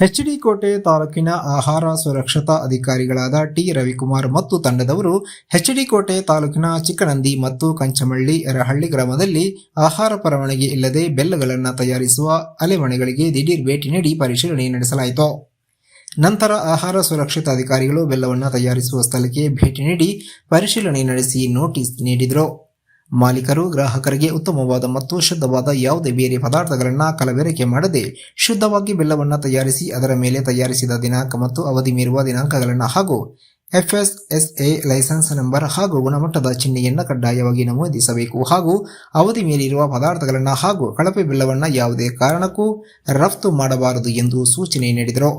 HD ಕೋಟೆ ತಾಲೂಕಿನ ಆಹಾರ ಸುರಕ್ಷತಾ ಅಧಿಕಾರಿಗಳಾದ ಟಿ ರವಿಕುಮಾರ್ ಮತ್ತು ತಂಡದವರು ಎಚ್ಡಿ ಕೋಟೆ ತಾಲೂಕಿನ ಚಿಕ್ಕನಂದಿ ಮತ್ತು ಕಂಚಮಳ್ಳಿ ಎರಹಳ್ಳಿ ಗ್ರಾಮದಲ್ಲಿ ಆಹಾರ ಪರವಾನಗಿ ಇಲ್ಲದೆ ಬೆಲ್ಲಗಳನ್ನು ತಯಾರಿಸುವ ಅಲೆಮನೆಗಳಿಗೆ ದಿಢೀರ್ ಭೇಟಿ ನೀಡಿ ಪರಿಶೀಲನೆ ನಡೆಸಲಾಯಿತು. ನಂತರ ಆಹಾರ ಸುರಕ್ಷತಾ ಅಧಿಕಾರಿಗಳು ಬೆಲ್ಲವನ್ನು ತಯಾರಿಸುವ ಸ್ಥಳಕ್ಕೆ ಭೇಟಿ ನೀಡಿ ಪರಿಶೀಲನೆ ನಡೆಸಿ ನೋಟಿಸ್ ನೀಡಿದರು. ಮಾಲೀಕರು ಗ್ರಾಹಕರಿಗೆ ಉತ್ತಮವಾದ ಮತ್ತು ಶುದ್ಧವಾದ ಯಾವುದೇ ಬೇರೆ ಪದಾರ್ಥಗಳನ್ನು ಕಲಬೆರಕೆ ಮಾಡದೆ ಶುದ್ಧವಾಗಿ ಬೆಲ್ಲವನ್ನು ತಯಾರಿಸಿ ಅದರ ಮೇಲೆ ತಯಾರಿಸಿದ ದಿನಾಂಕ ಮತ್ತು ಅವಧಿ ಮೀರುವ ದಿನಾಂಕಗಳನ್ನು ಹಾಗೂ FSSA ಲೈಸೆನ್ಸ್ ನಂಬರ್ ಹಾಗೂ ಗುಣಮಟ್ಟದ ಚಿಹ್ನೆಯನ್ನು ಕಡ್ಡಾಯವಾಗಿ ನಮೂದಿಸಬೇಕು ಹಾಗೂ ಅವಧಿ ಮೀರಿರುವ ಪದಾರ್ಥಗಳನ್ನು ಹಾಗೂ ಕಳಪೆ ಬೆಲ್ಲವನ್ನು ಯಾವುದೇ ಕಾರಣಕ್ಕೂ ರಫ್ತು ಮಾಡಬಾರದು ಎಂದು ಸೂಚನೆ ನೀಡಿದರು.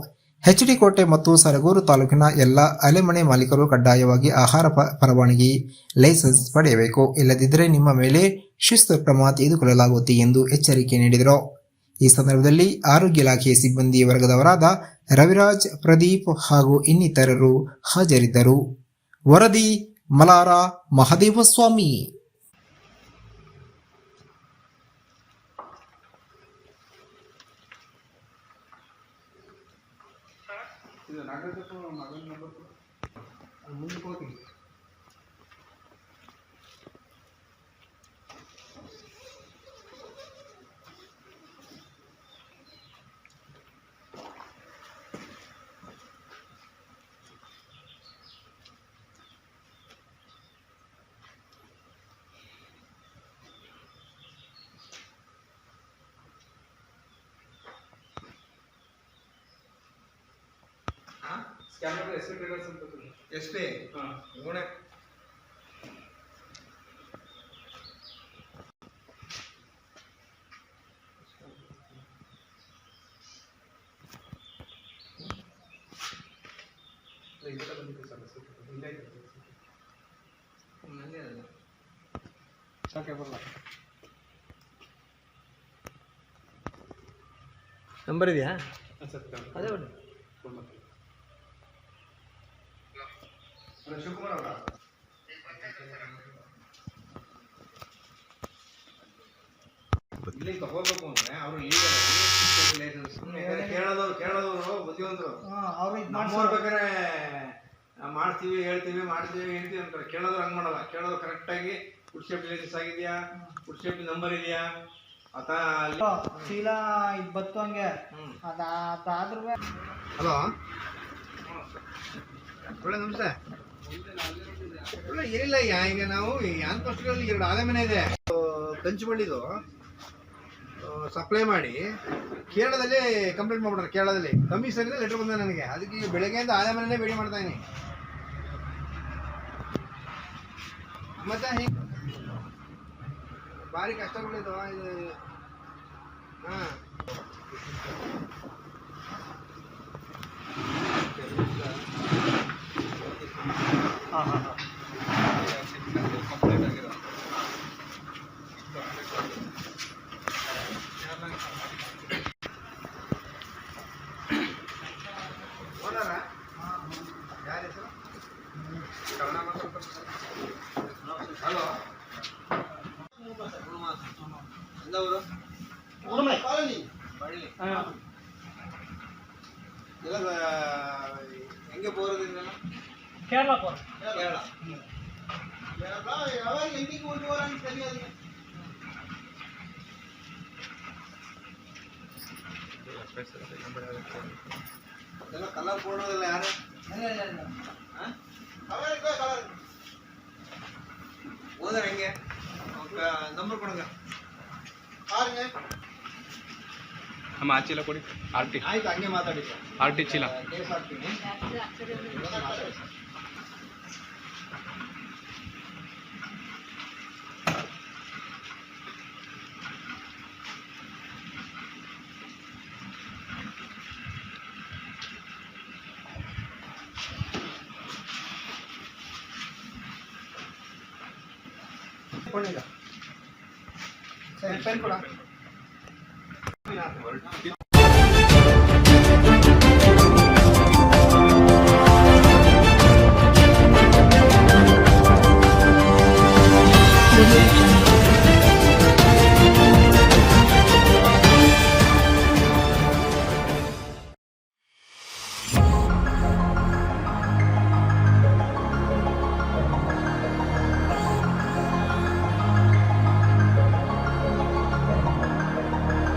ಎಚ್ಡಿ ಕೋಟೆ ಮತ್ತು ಸರಗೂರು ತಾಲೂಕಿನ ಎಲ್ಲ ಅಲೆಮನೆ ಮಾಲೀಕರು ಕಡ್ಡಾಯವಾಗಿ ಆಹಾರ ಪರವಾನಗಿ ಲೈಸೆನ್ಸ್ ಪಡೆಯಬೇಕು, ಇಲ್ಲದಿದ್ದರೆ ನಿಮ್ಮ ಮೇಲೆ ಶಿಸ್ತು ಕ್ರಮ ತೆಗೆದುಕೊಳ್ಳಲಾಗುತ್ತದೆ ಎಂದು ಎಚ್ಚರಿಕೆ ನೀಡಿದರು. ಈ ಸಂದರ್ಭದಲ್ಲಿ ಆರೋಗ್ಯ ಇಲಾಖೆ ಸಿಬ್ಬಂದಿ ವರ್ಗದವರಾದ ರವಿರಾಜ್, ಪ್ರದೀಪ್ ಹಾಗೂ ಇನ್ನಿತರರು ಹಾಜರಿದ್ದರು. ವರದಿ ಮಲಾರ ಮಹದೇವಸ್ವಾಮಿ. ಇದು ನಾಗರಾಜಪ್ಪ ಮಗನ ನಂಬರ್ ಮುಂದಕ್ಕೆ ಹೋಗಿ ಸ್ಕ್ಯಾನರ್ ಎಸ್ಪಿ ಟ್ರೇಡರ್ಸ್ ಅಂತ ಎಸ್ಪಿ ನೋಡ ಇದೆಲ್ಲ ಬಂದಿದೆ ಸರ್ ಇಲ್ಲ ಇದೆ ನನಗೆ ಅಲ್ಲ ಸಾಕೆ ಬರಲ್ಲ ನಂಬರ್ ಇದೆಯಾ ಸರ್ ಅದೇ ಬನ್ನಿ ಶಿವಕುಮಾರ್ ಅವರ ಇಲ್ಲಿ ತಗೋಬೇಕು ಅಂದ್ರೆ ಅವರು ಕೇಳೋದವರು ಬುದ್ಧಿವಂತರು ನಮ್ಮವ್ರು ಬೇಕಾದ್ರೆ ಮಾಡ್ತೀವಿ ಹೇಳ್ತೀವಿ ಅಂತಾರೆ. ಕೇಳೋದು ಹಂಗೆ ಮಾಡಲ್ಲ. ಕೇಳೋದು ಕರೆಕ್ಟಾಗಿ ಫುಡ್ ಸೇಫ್ಟಿ ಲೈಸೆನ್ಸ್ ಆಗಿದೆಯಾ, ಫುಡ್ ಸೇಫ್ಟಿ ನಂಬರ್ ಇದೆಯಾ ಚೀಲ ಇದು ಬತ್ತು ಹಂಗೆ ಅದಾದ್ರೂ. ಹಲೋ, ಒಳ್ಳೆ ನಮಸ್ತೆ. ಒಳ್ಳೆ ಏನಿಲ್ಲ, ಈಗ ನಾವು ಯಾನ್ಪಸ್ಗಳಲ್ಲಿ 2 ಆಲೆ ಮನೆ ಇದೆ. ಕಂಚುಬಳ್ಳಿದು ಸಪ್ಲೈ ಮಾಡಿ ಕೇರಳದಲ್ಲಿ ಕಂಪ್ಲೇಂಟ್ ಮಾಡ್ಬಿಟ್ರೆ. ಕೇರಳದಲ್ಲಿ ಕಮಿಷನ್ ಲೆಟರ್ ಬಂದ ನನಗೆ. ಅದಕ್ಕೆ ಈಗ ಬೆಳಗ್ಗೆಯಿಂದ ಆಲೆ ಮನೆಯೇ ಬೇಡಿ ಮಾಡ್ತಾ ಇದೀನಿ. ಮತ್ತೆ ಭಾರಿ ಕಷ್ಟಗಳಿದ್ದು ಇದು. ಕಂಪ್ಲೇಂಟ್ ಆಗಿರೋ ಓನರ ಯಾರ ಹೆಸರು? ಹಲೋ, ಎಂದವರು? ಬಳ್ಳಿ. ಎಲ್ಲ ಹೆಂಗೆ ಬೋರದಿಂದ? ಕೇರಳ. ಯಾವಾಗ ಹೆಂಗಿಗೆ ಒಂದು ವಾರ ಅಂತ ಸರಿಯಾಗಿ ಎಲ್ಲ ಕಲರ್ ಕೊಡೋದಿಲ್ಲ. ಯಾರು ಹೋದ್ರೆ ಹೆಂಗೆ ನಂಬರ್ ಕೊಡಂಗ ನಮ್ಮ ಆ ಚೀಲ ಕೊಡಿ. RT ಆಯ್ತು, ಹಂಗೆ ಮಾತಾಡಿ. RT ಚೀಲ ಕೇಸ್ ಹಾಕ್ತೀನಿ. ಪೆನ್ ಕೊಡ.